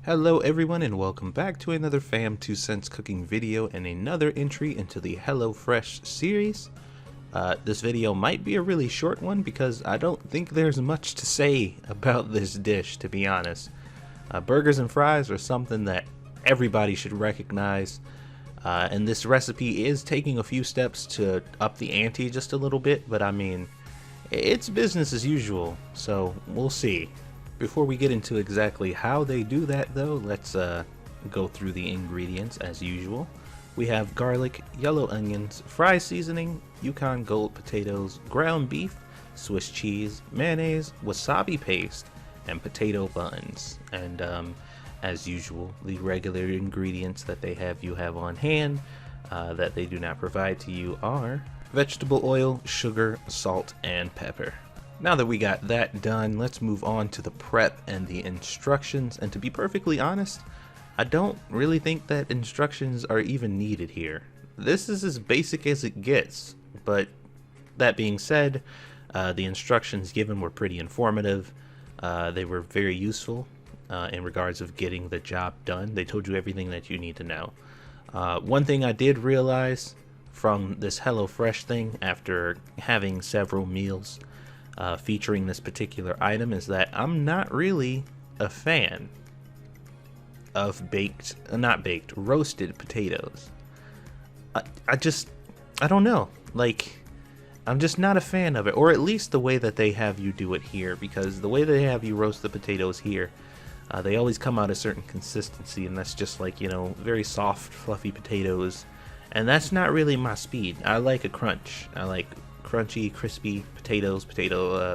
Hello everyone and welcome back to another Fam 2 Cents cooking video and another entry into the HelloFresh series. This video might be a really short one because I don't think there's much to say about this dish, to be honest. Burgers and fries are something that everybody should recognize, and this recipe is taking a few steps to up the ante just a little bit, but I mean, it's business as usual, so we'll see. Before we get into exactly how they do that though, let's go through the ingredients as usual. We have garlic, yellow onions, fry seasoning, Yukon Gold potatoes, ground beef, Swiss cheese, mayonnaise, wasabi paste, and potato buns. And as usual, the regular ingredients that they have you have on hand that they do not provide to you are vegetable oil, sugar, salt, and pepper. Now that we got that done, let's move on to the prep and the instructions. And to be perfectly honest, I don't really think that instructions are even needed here. This is as basic as it gets, but that being said, the instructions given were pretty informative. They were very useful in regards of getting the job done. They told you everything that you need to know. One thing I did realize from this HelloFresh thing after having several meals featuring this particular item is that I'm not really a fan of roasted potatoes. I don't know, like, I'm just not a fan of it, or at least the way that they have you do it here, because the way they have you roast the potatoes here, they always come out a certain consistency, and that's just like, you know, very soft, fluffy potatoes, and that's not really my speed. I like a crunch. I like crunchy, crispy potatoes,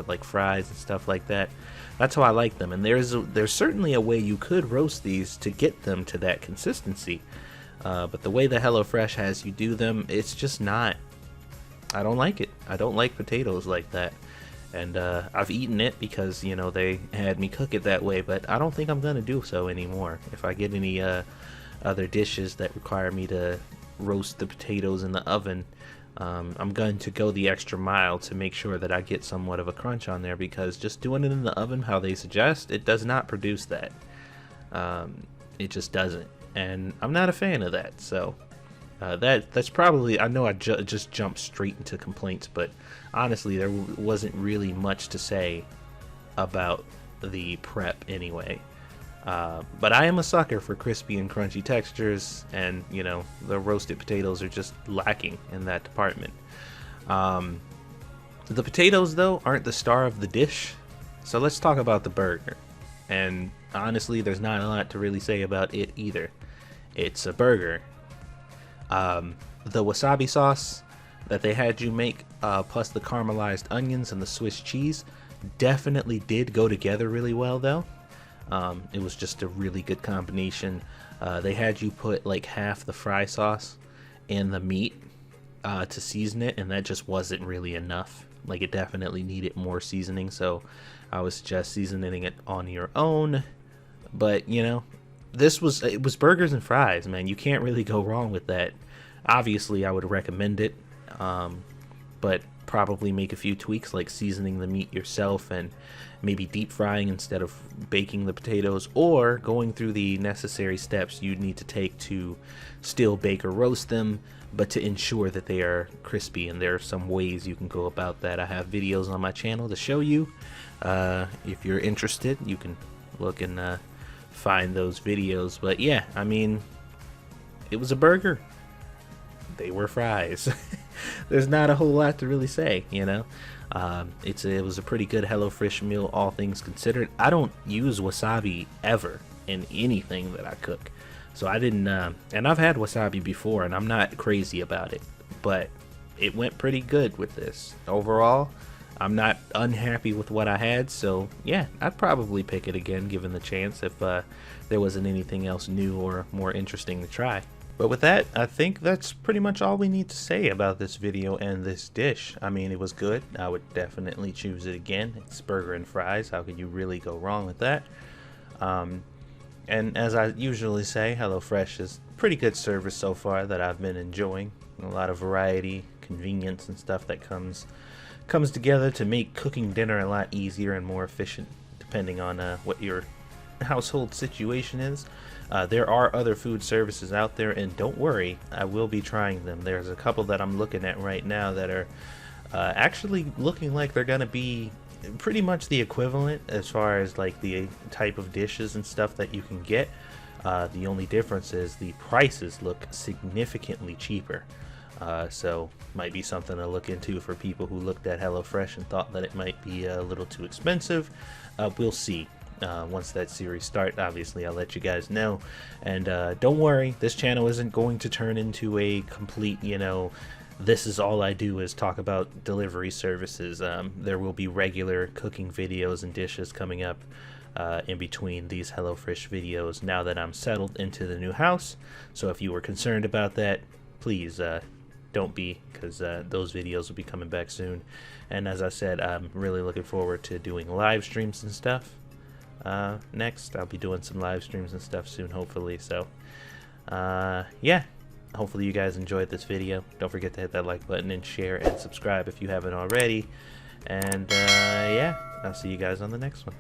like fries and stuff like that. That's how I like them, and there's certainly a way you could roast these to get them to that consistency, but the way the HelloFresh has you do them, it's just not. I don't like it. I don't like potatoes like that, and I've eaten it because, you know, they had me cook it that way, but I don't think I'm gonna do so anymore. If I get any other dishes that require me to roast the potatoes in the oven, I'm going to go the extra mile to make sure that I get somewhat of a crunch on there, because just doing it in the oven how they suggest, it does not produce that. It just doesn't, and I'm not a fan of that. So that's probably, I know I just jumped straight into complaints, but honestly there wasn't really much to say about the prep anyway. But I am a sucker for crispy and crunchy textures, and, you know, the roasted potatoes are just lacking in that department. The potatoes, though, aren't the star of the dish, so let's talk about the burger. And honestly, there's not a lot to really say about it either. It's a burger. The wasabi sauce that they had you make, plus the caramelized onions and the Swiss cheese, definitely did go together really well, though. It was just a really good combination. They had you put like half the fry sauce in the meat to season it, and that just wasn't really enough. Like, it definitely needed more seasoning, so I would suggest seasoning it on your own. But, you know, it was burgers and fries, man. You can't really go wrong with that. Obviously, I would recommend it, but probably make a few tweaks, like seasoning the meat yourself and maybe deep frying instead of baking the potatoes, or going through the necessary steps you need to take to still bake or roast them, but to ensure that they are crispy. And there are some ways you can go about that. I have videos on my channel to show you. If you're interested, you can look and find those videos. But yeah, I mean, it was a burger. They were fries. There's not a whole lot to really say, you know. It was a pretty good HelloFresh meal, all things considered. I don't use wasabi ever in anything that I cook, so I didn't. And I've had wasabi before, and I'm not crazy about it, but it went pretty good with this. Overall, I'm not unhappy with what I had, so yeah, I'd probably pick it again given the chance if there wasn't anything else new or more interesting to try. But with that, I think that's pretty much all we need to say about this video and this dish. I mean, it was good. I would definitely choose it again. It's burger and fries. How could you really go wrong with that? And as I usually say, HelloFresh is pretty good service so far that I've been enjoying. A lot of variety, convenience, and stuff that comes together to make cooking dinner a lot easier and more efficient, depending on what your household situation is. There are other food services out there, and don't worry, I will be trying them. There's a couple that I'm looking at right now that are actually looking like they're gonna be pretty much the equivalent as far as like the type of dishes and stuff that you can get. The only difference is the prices look significantly cheaper. So might be something to look into for people who looked at HelloFresh and thought that it might be a little too expensive. We'll see. Once that series starts, obviously I'll let you guys know. And don't worry, this channel isn't going to turn into a complete, this is all I do is talk about delivery services. There will be regular cooking videos and dishes coming up in between these HelloFresh videos now that I'm settled into the new house. So if you were concerned about that, please don't be, because those videos will be coming back soon. And as I said, I'm really looking forward to doing live streams and stuff. Next, I'll be doing some live streams and stuff soon, hopefully. So yeah, hopefully you guys enjoyed this video. Don't forget to hit that like button and share and subscribe if you haven't already. And yeah, I'll see you guys on the next one.